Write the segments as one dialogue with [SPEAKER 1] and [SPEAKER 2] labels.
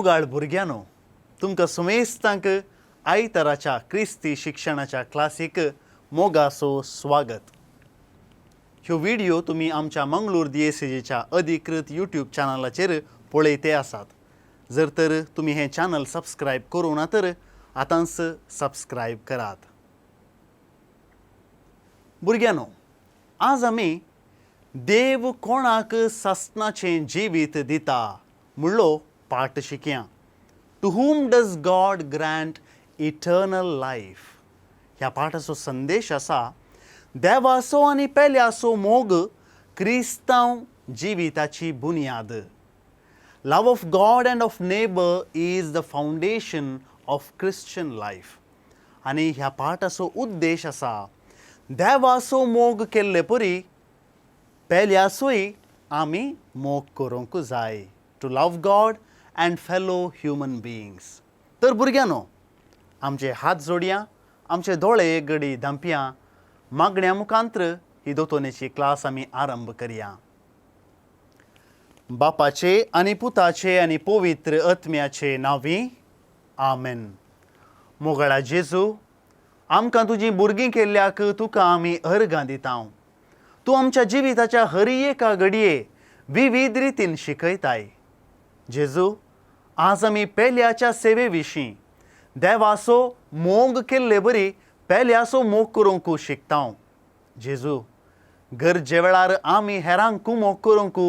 [SPEAKER 1] मोगाळ भुरग्यानो तुमकां सुमेस्तांक आयताराच्या क्रिस्ती शिक्षणाच्या क्लासीक मोगासो स्वागत. ह्यो व्हिडिओ तुमी आमच्या मंगळूर DSCच्या अधिकृत यूट्यूब चॅनलाचेर पळयते आसात. जर तर तुमी हें चॅनल सबस्क्रायब करूं ना तर आतांच सबस्क्रायब करात. भुरग्यानो, आज आमी देव कोणाक सस्नाचें जिवीत दिता म्हणलो पाठ शिकया. To whom does God grant eternal life? ह्या पाठाचो संदेश आसा देवाचो आनी पेल्याचो मोग क्रिस्तांव जिविताची बुनयाद. Love of God and of neighbor is the foundation of Christian life. आनी ह्या पाठाचो उद्देश आसा देवाचो मोग केल्ले परी पेल्याचोय आमी मोग करूंक जाय. To love God and fellow human beings. तर भुरग्यानो, आमचे हात जोडया, आमचे दोळे गडी धांपया, मागण्या मुखांत्र ही दोतोनेची क्लास आमी आरंभ करया. बापाचे आनी पुताचे आनी पवित्र आत्म्याचे नांवी आमेन. मोगळा जेजू, आमकां तुजी भुरगीं केल्ल्याक तुका आमी अर्गां दिता. तूं आमच्या जिविताच्या हर एका घडये विविध रितीन शिकयताय. जेजू, आज आमी पेल्याच्या सेवे विशीं देवाचो मोग केल्ले बरी पेल्याचो मोग करूंक शिकता. जेजू, गरजे वेळार आमी हेरांक मोग करूंक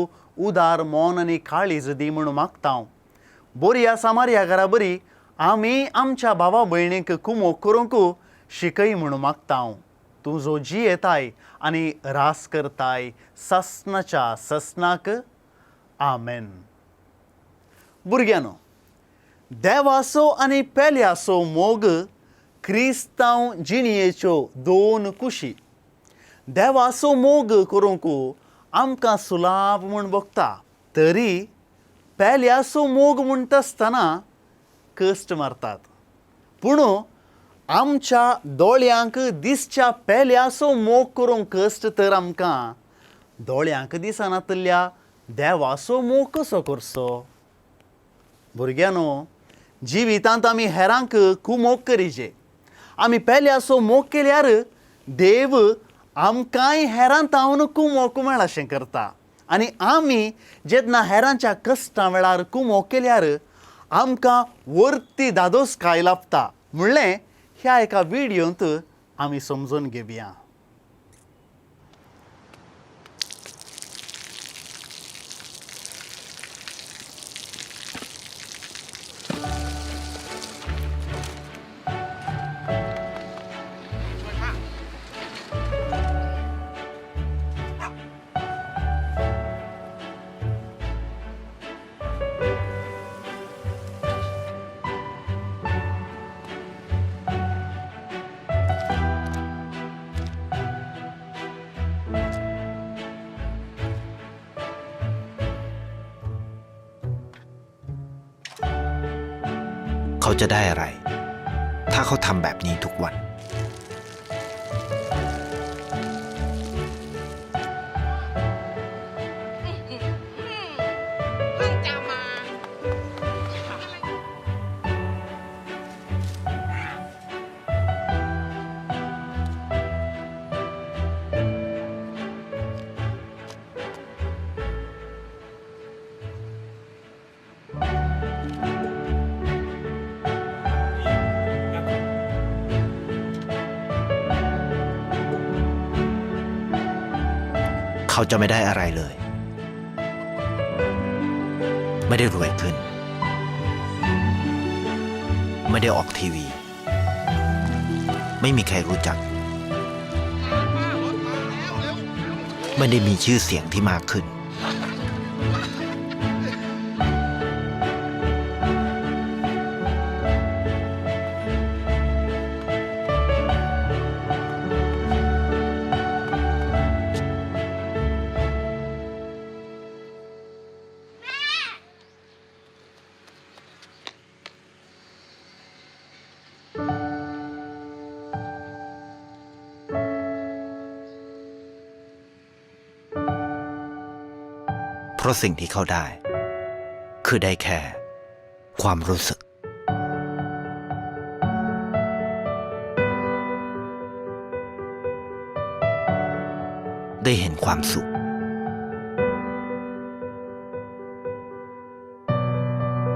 [SPEAKER 1] उदार मोन आनी काळीज दी म्हूण मागता. बोरया सामार्या घरा बरी आमी आमच्या भावा भयणीक कुमोग करूंक शिकय म्हूण मागता. तूं जो जी येताय आनी रास करताय सस्नाच्या सस्नाक आमेन. भुरग्यानो, देवाचो आनी पेल्याचो मोग क्रिस्तांव जिणयेच्यो दोन कुशी. देवाचो मोग करूंक आमकां सुलाभ म्हूण भोगता, तरी पेल्याचो मोग म्हणटा आसतना कश्ट मारतात. पूण आमच्या दोळ्यांक दिसच्या पेल्याचो मोग करूंक कश्ट तर आमकां दोळ्यांक दिसनातल्या देवाचो मोग कसो करचो? भुरग्यानो, जिवितांत आमी हेरांक कुमोग करीचे. आमी पेल्याचो मोग केल्यार देव आमकांय हेरां तावन कुमोग मेळशें करता. आनी आमी जेन्ना हेरांच्या कश्टां वेळार कुमोग केल्यार आमकां वर्ती धादोसकाय लाभता. म्हणलें ह्या एका व्हिडिओंत आमी समजून घेवया.
[SPEAKER 2] เขาจะได้อะไรถ้าเขาทำแบบนี้ทุกวันเขาจะไม่ได้อะไรเลยไม่ได้รวยขึ้นไม่ได้ออกทีวีไม่มีใครรู้จักไม่ได้มีชื่อเสียงที่มากขึ้นเพราะสิ่งที่เขาได้คือได้แค่ ความรู้สึกได้เห็นความสุข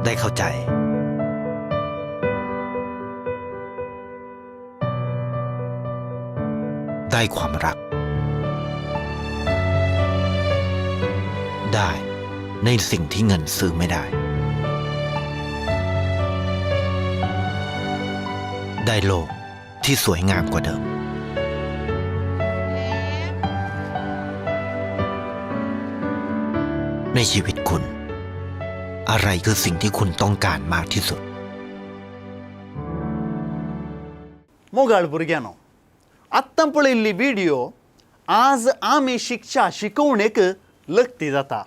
[SPEAKER 2] ได้เข้าใจได้ความรักได้ในสิ่งที่เงินซื้อไม่ได้ได้โลกที่สวยงามกว่าเดิมในชีวิตคุณอะไรคือสิ่งที่คุณต้องการมากที่สุด
[SPEAKER 1] मोगाळ भुरग्यानो आत्तां पळयल्ली व्हिडिओ आज आमी शिकवणेक लक्ती जाता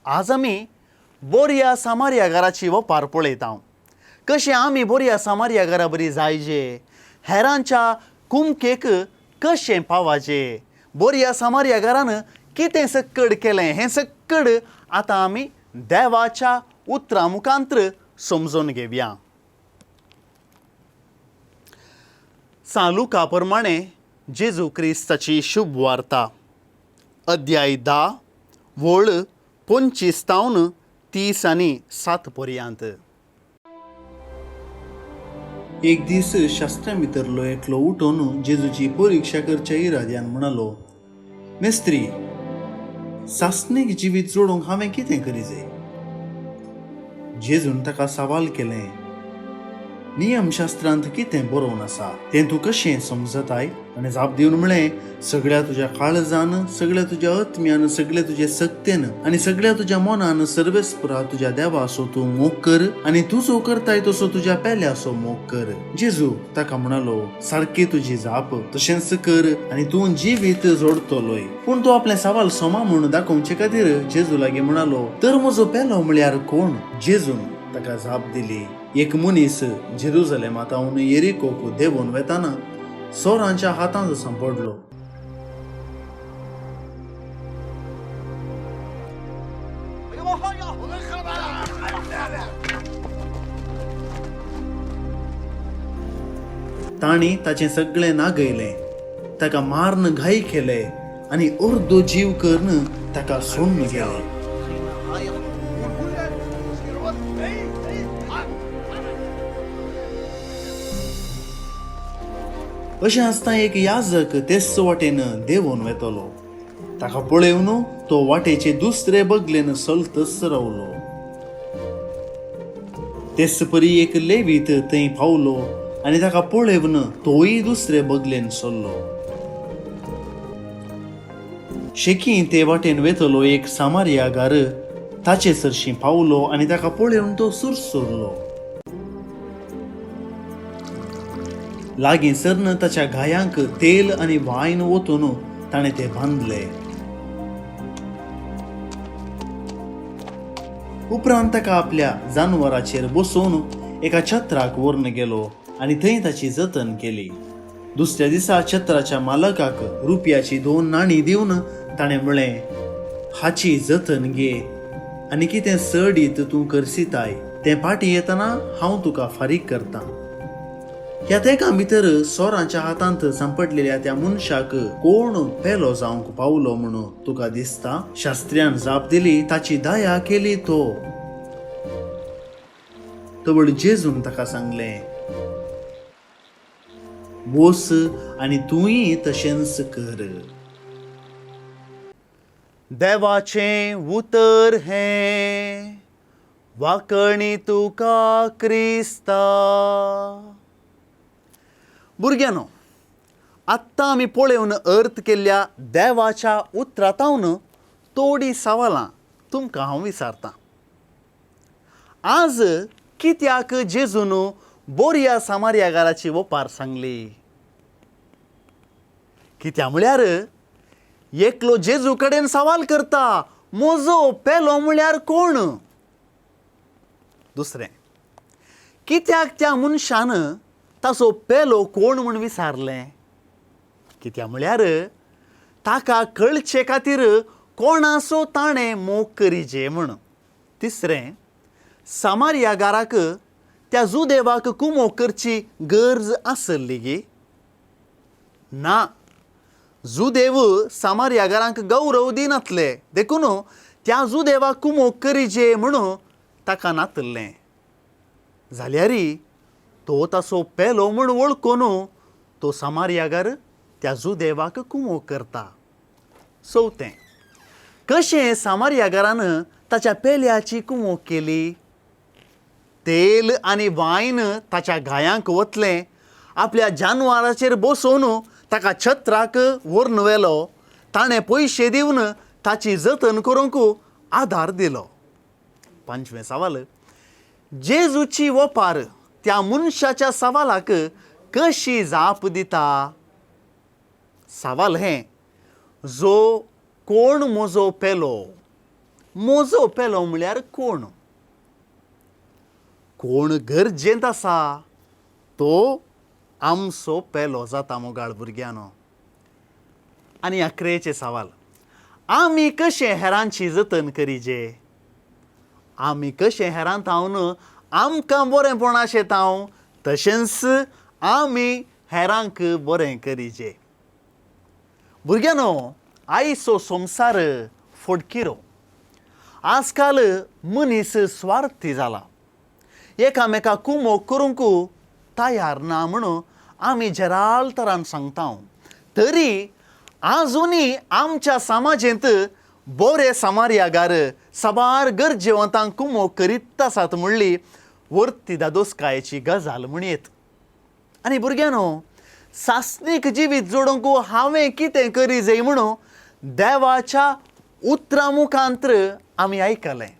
[SPEAKER 1] आज आमी बोरया सामार्यागाराची वपार पळयता कशें आमी बोरया सामार्यागारा बरी जायजे हेरांच्या कुमकेक कशें पावाचें बोरया सामार्यागारान कितें सक्कड केलें हें सक्कड आतां आमी देवाच्या उतरां मुखांत्र समजून घेवया लुका प्रमाणे जेजू क्रिस्ताची शुभ वार्ता अध्याय 10 वळ 25 तावन 30 आनी 7 पर्यंत एक दीस शास्त्रां भितरलो एकलो उठून जेजूची परीक्षा करच्या इराद्यान म्हणालो मेस्त्री सासणीक जिवीत जोडूंक हांवें कितें करीचें जेजून ताका सवाल केलें नियमशास्त्रांत कितें बरोवन आसा तें तूं कशें समजताय आनी जाप दिवन म्हळें सगळ्या तुज्या काळजान सगळ्या तुज्या आत्म्यान सगळ्या तुज्या सक्तेन आनी सगळ्या तुज्या मनान सर्वेस्परा तुज्या देवाचो तूं मोग कर आनी तूं जो करताय तसो तुज्या पेल्याचो मोग कर जेजू ताका म्हणालो सारकी तुजी जाप तशेंच कर आनी तूं जिवीत जोडतलोय पूण तूं आपलें सवाल सोमा म्हूण दाखोवचे खातीर जेजू लागीं म्हणालो तर म्हजो पेलो म्हळ्यार कोण जेजून ताका जाप दिली एक मनीस जेरुसलेमांतावन येरिकोक देंवून वेताना सोरांच्या हातांत सांपडलो तांणी ताचें सगळें नागयलें ताका मारन घाई केले आनी अर्दो जीव करन ताका सोडून गेले अशें आसता एक याजक तेच वाटेन देंवून वेतलो ताका पळयवन तो वाटेचे दुसरे बगलेन चलतच रावलो तेच परी एक लेवीत थंय पावलो आनी ताका पळयवन तोय दुसरे बगलेन चल्लो शेकी ते वाटेन वेतलो एक सामार्यागार ताचे सरशी पावलो आनी ताका पळयवन तो सुरसुरलो लागीं सरन ताच्या गायांक तेल आनी वायन ओतून ताणें ते बांदले उपरांत ताका आपल्या जानवराचेर बसोवन एका छत्राक व्हरून गेलो आनी थंय ताची जतन केली दुसऱ्या दिसा छत्राच्या मालकाक रुपयाची 2 नाणी दिवन ताणें म्हळें हाची जतन घे आनी कितें चडीत तूं करसिताय तें फाटीं येतना हांव तुका फारीक करतां ह्या तेका भितर सोरांच्या हातांत सांपडलेल्या त्या मनशाक कोण पेलो जावंक पावलो म्हणून तुका दिसता शास्त्र्यान जाप दिली ताची दया केली तो तवळ जेजून ताका सांगलें बोस आनी तूंय तशेंच कर देवाचें उतर हें वाकणी तुका क्रिस्ता भुरग्यानो आत्तां आमी पळोवन अर्थ केल्ल्या देवाच्या उतरांतावन थोडीं सवालां तुमकां हांव विचारतां आज कित्याक जेजून बोरया सामार्यागाराची वपार सांगली कित्या म्हळ्यार एकलो जेजू कडेन सवाल करता म्हजो पेलो म्हळ्यार कोण दुसरें कित्याक त्या मनशान ताचो पेलो कोण म्हूण विचारलें कित्या म्हळ्यार ताका कळचे खातीर कोणाचो ताणें मोग करीचे म्हूण तिसरें सामारियागाराक त्या जुदेवाक कुमो करची गरज आसली गे ना. जुदेव सामारियागारांक गौरव दिनातले देखून त्या जुदेवाक कुमो करीजे म्हणून ताका नातल्लें. जाल्यारी तो ताचो पेलो म्हूण वळखून तो सामारियागार त्या जुदेवाक कुमो करता. 4. कशें सामारियागारान ताच्या पेल्याची कुमो केली. तेल आनी वायन ताच्या गायांक वतलें. आपल्या जानवराचेर बसोवन ताका छत्राक व्हरून व्हेलो. ताणें पयशे दिवन ताची जतन करूंक आदार दिलो. 5वें सवाल. जेजूची वपार त्या मनशाच्या सवालाक कशी जाप दिता. सवाल हें. जो कोण म्हजो पेलो. म्हजो पेलो म्हळ्यार कोण. कोण गरजेंत आसा तो आमचो पेलो जाता मोगाळ भुरग्यानो. आनी 11वें सवाल. आमी कशें हेरांची जतन करीजे. आमी कशें हेरां थावन आमकां बरेंपणां शेताव तशेंच आमी हेरांक बरें करीजे. भुरग्यानो, आयचो संवसार फडकिरो. आजकाल मनीस स्वार्थी जाला. एकामेकाक कुमो करूंक तयार ना म्हणून आमी जेराल तरान सांगता. तरी आजुनी आमच्या समाजेंत बरे सामारियागार साबार गरजेवंतांक कुमो करीत आसात म्हणली वर्ती दादोसकायेची गजाल म्हणयत. आनी भुरग्यानो, सासणीक जिवीत जोडूंक हांवें कितें करी जाय म्हणून देवाच्या उतरां मुखांत्र आमी आयकलें.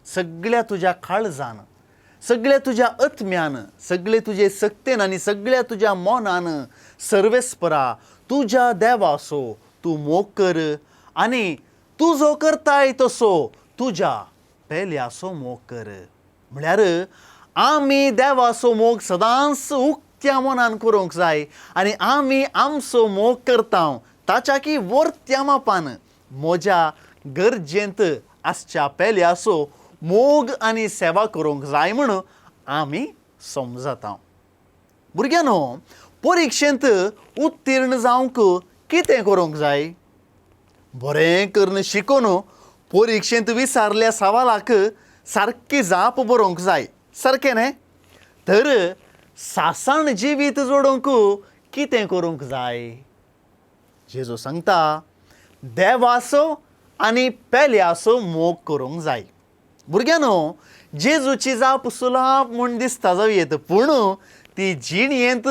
[SPEAKER 1] सगळ्या तुज्या काळजान, सगळ्या तुज्या आत्म्यान, सगळे तुजे सक्तेन आनी सगळ्या तुज्या मोनान सर्वेस्परा तुज्या देवाचो तूं मोग कर आनी तूं जो करताय तसो तुज्या पेल्याचो मोग कर. म्हळ्यार आमी देवाचो मोग सदांच उक्त्या मनान करूंक जाय आनी आमी आमचो मोग करता ताच्या की वर्त्या मापान म्हज्या गरजेंत आसच्या पेल्याचो मोग आनी सेवा करूंक जाय म्हणून आमी समजता. भुरग्यानो, परिक्षेंत उत्तीर्ण जावंक कितें करूंक जाय. बरें करून शिकून परिक्षेंत विचारल्या सवालाक सारकी जाप बरोवंक जाय. सारकें न्हय. तर सासाण जिवीत जोडूंक कितें करूंक जाय. जेजू सांगता देवाचो आनी पेल्याचो मोग करूंक जाय. भुरग्यानो, जेजूची जाप सुलाभ म्हूण दिसता जायत पूण ती जिणयेंत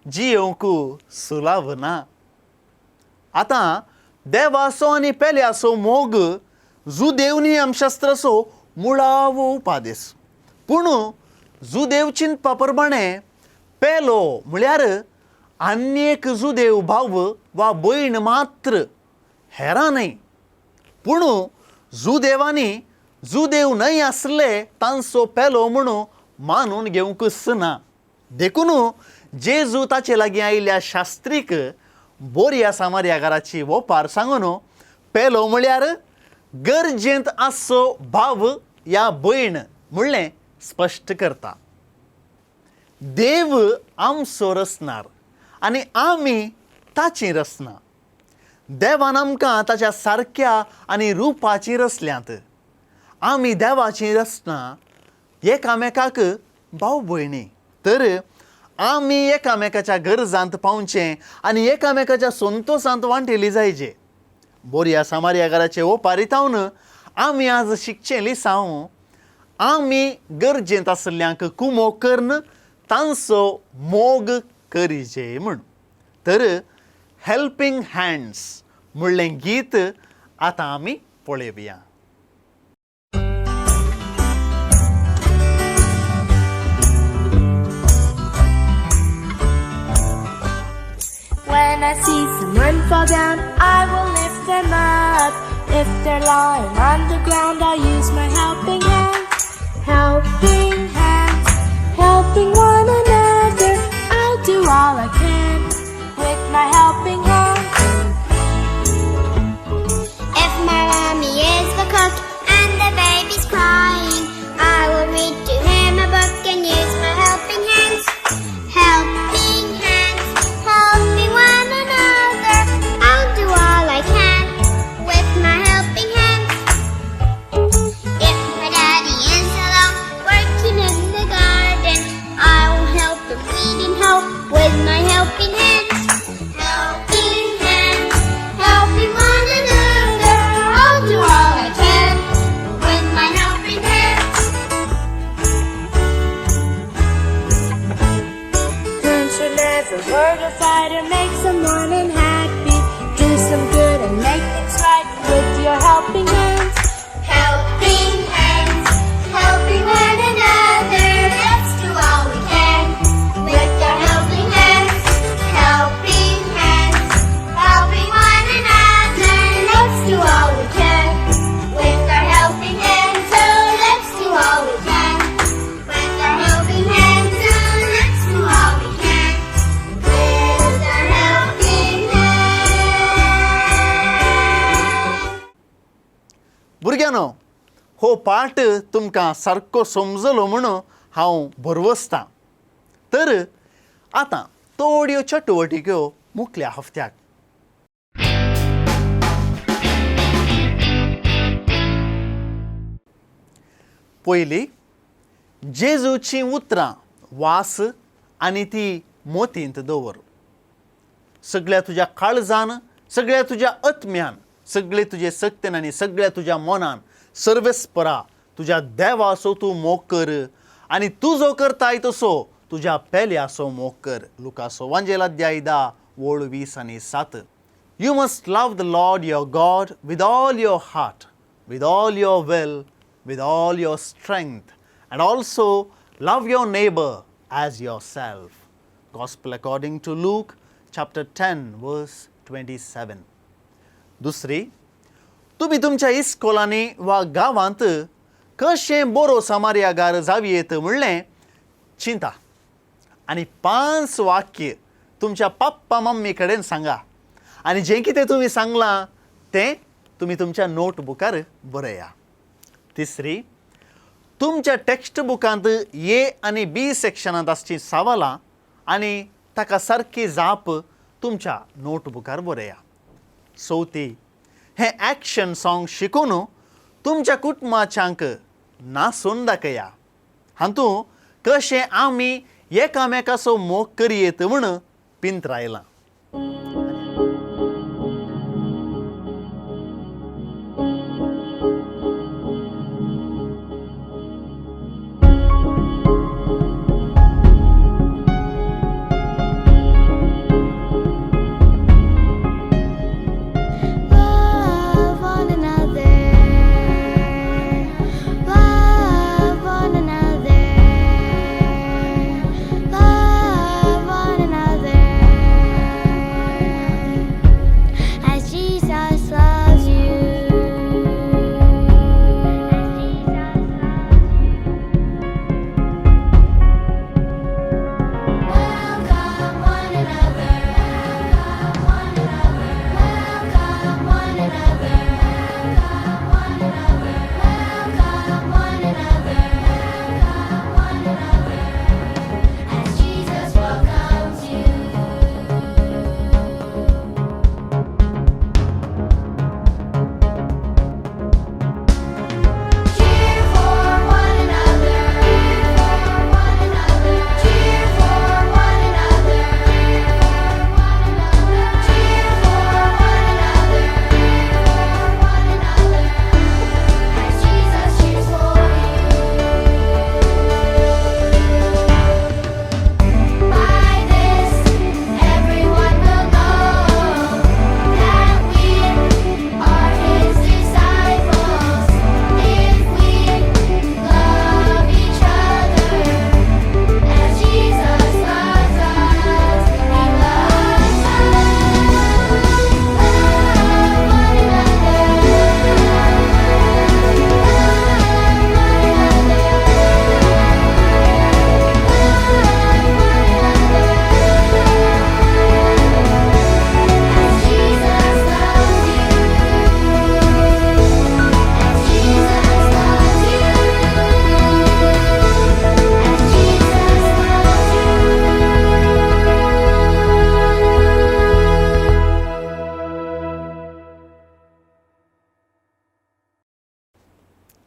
[SPEAKER 1] जियोवंक सुलाभ ना. आतां देवाचो आनी पेल्याचो मोग जुदेव नियमशास्त्राचो मुळावो उपादेश. पूण जुदेव चिंतपा प्रमाणें पेलो म्हळ्यार आनीक जुदेव भाव वा भयण मात्र, हेरां न्हय. पूण जुदेवांनी जुदेव न्हय आसले तांचो पेलो म्हणून मानून घेवंकच ना. देखून जेजू ताचे लागीं आयिल्ल्या शास्त्रीक बोरया सामारियागाराची वपार सांगून पेलो म्हळ्यार गरजेंत आसचो भाव या भयण म्हणलें स्पश्ट करता. देव आमचो रचणार आनी आमी ताची रचना. देवान आमकां ताच्या सारक्या आनी रुपाची रचल्यांत. आमी देवाची रचना एकामेकाक भाव भयणी. तर आमी एकामेकाच्या गरजांत पावचें आनी एकामेकाच्या संतोशांत वांटेली जायचे. बोरया सामारियागाराचे ओपारीतावन आमी आज शिकचें लिसांव. आमी गरजेंत आसल्ल्यांक कुमो करन तांचो मोग करीजे म्हूण. तर हेल्पिंग हँड्स म्हणलें गीत आतां आमी पळयवया.
[SPEAKER 3] When I see someone fall down, I will lift them up. If they're lying on the ground, I'll use my helping hands. Helping hands, helping one another. I'll do all I can with my helping hands.
[SPEAKER 4] If my mommy is the cook and the baby's crying, I will
[SPEAKER 3] Never hurt a fighter, make someone unhappy. Do some good and make things right with your helping hands. Helping hands, helping one another. Let's do all we can with our helping hands. Helping hands, helping one another. Let's do all we can with our helping hands. Oh, let's do all we can with our helping hands. Oh, let's do all we can with our helping hands.
[SPEAKER 1] भुरग्यानो, हो पाठ तुमकां सारको समजलो म्हणून हांव भरवसतां. तर आतां थोड्यो चटवटिक्यो मुखल्या हफ्त्याक. पयली, जेजूची उतरां वास आनी ती मोतींत दवर. सगळ्या तुज्या काळजान, सगळ्या तुज्या आत्म्यान, सगळे तुजे सक्तीन आनी सगळ्या तुज्या मनान सर्वेस्परा तुज्या देवाचो तूं मोग कर आनी तूं जो करताय तसो तुज्या पेल्याचो मोग कर. लुकाचो वांजेल अध्याय 10 वळ 20 आनी 7. You must love the Lord your God with all your heart, with all your will, with all your strength, and also love your neighbor as yourself. Gospel according to Luke chapter 10 verse 27. दुसरी, तुम्ही तुमच्या इस्कोलांनी वा गांवांत कशें बरो समार्यागार जावयेत म्हणलें चिंता आनी 5 वाक्य तुमच्या पप्पा मम्मी कडेन सांगा आनी जें कितें तुमी सांगलां तें तुमी तुमच्या नोटबुकार बरया. तिसरी, तुमच्या टेक्स्ट बुकांत ए आनी बी सेक्शनांत आसचीं सवालां आनी ताका सारकी जाप तुमच्या नोटबुकार बरया. चवथी, हें एक्शन सॉंग शिकून तुमच्या कुटुंबाच्यांक नासून दाखया. हातूंत कशें आमी एकामेकाचो मोग करयेत म्हूण print रायलां.
[SPEAKER 3] Love one another. Love one another. Love one another. As Jesus loves you. As Jesus Welcome one another. Welcome one another. Welcome one another. Welcome one another. Welcome one another. As Jesus welcomes you. Cheer for one another. Cheer for one another. Cheer for one another. As Jesus cheers for you. By this, everyone will know that we are His disciples if we love each other as Jesus loves us. He loves us.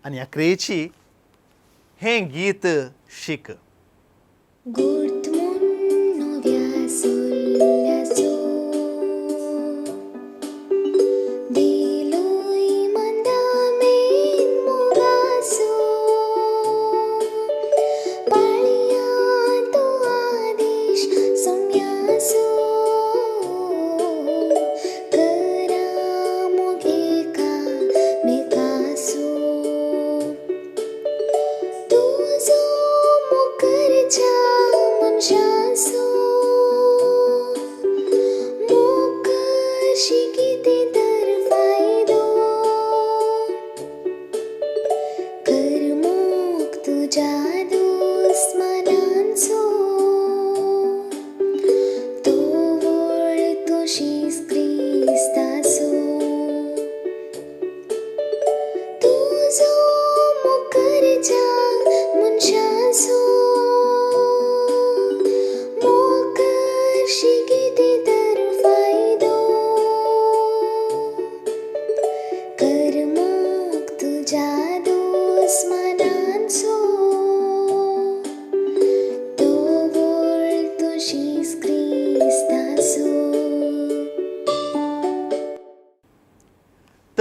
[SPEAKER 1] आनी ह्या क्रियेची हें गीत शीक.
[SPEAKER 3] Gurtmun novia solyaso Diloi mandamen mogaso Paliya to adish samya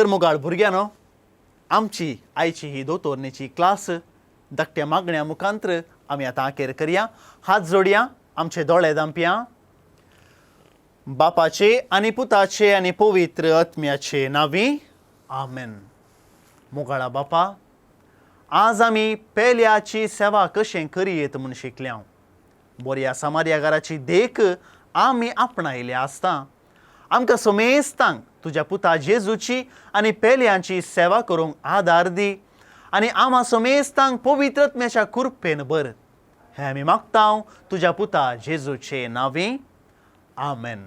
[SPEAKER 1] तर मुगाळ भुरग्यानो आमची आयची ही दोतोरणेची class धाकट्या मागण्या मुखांतर आमी आतां आखेर करया. हात जोडया, आमचे दोळे धांपया. बापाचे आनी पुताचे आनी पवित्र आत्म्याचे नांवी आमेन. मुगाळा बापा, आज आमी पेल्याची सेवा कशें करीत म्हूण शिकल्या. बऱ्या समार्यागाराची देख आमी आपणायले आसता. आमकां सोमेस्तांक तुज्या पुता जेजूची आनी पेल्यांची सेवा करूंक आदार दी आनी आमा सोमेस्तांक पवित्र आत्म्याच्या कृपेन भर. हें आमी मागतांव तुज्या पुता जेजूचे नांवी आमेन.